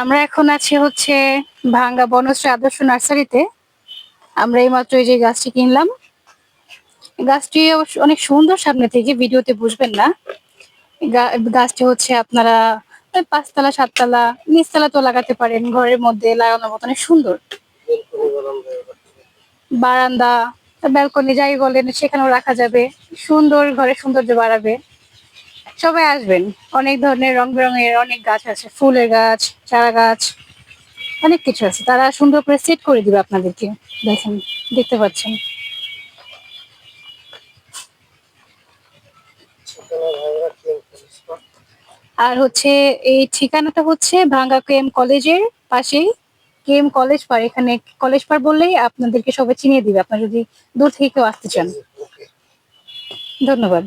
আমরা এখন আছি হচ্ছে ভাঙ্গা বনশ্রী আদর্শ নার্সারিতে। আমরা এইমাত্র এই যে গাছটি কিনলাম। গাছটি অবশ্য অনেক সুন্দর, সামনে থেকে ভিডিওতে বুঝবেন না। গাছটি হচ্ছে আপনারা ওই ৫ তলা ৭ তলা নিচতলাতেও লাগাতে পারেন, ঘরের মধ্যে লাগানোর মতো অনেক সুন্দর। বারান্দা, ব্যালকনি যাই বলেন সেখানেও রাখা যাবে। সুন্দর, ঘরের সৌন্দর্য বাড়াবে। সবাই আসবেন। অনেক ধরনের রং বেরঙের অনেক গাছ আছে। ফুলের গাছ, চারা গাছ, অনেক কিছু আছে। তারা সুন্দর করে সেট করে দিবে আপনাদেরকে। দেখেন, দেখতে পাচ্ছেন। আর হচ্ছে এই ঠিকানাটা হচ্ছে ভাঙ্গা কেএম কলেজের পাশেই। কেএম কলেজ পাড়, এখানে কলেজ পাড় বললেই আপনাদেরকে সবাই চিনিয়ে দিবে, আপনারা যদি দূর থেকে কেউ আসতে চান। ধন্যবাদ।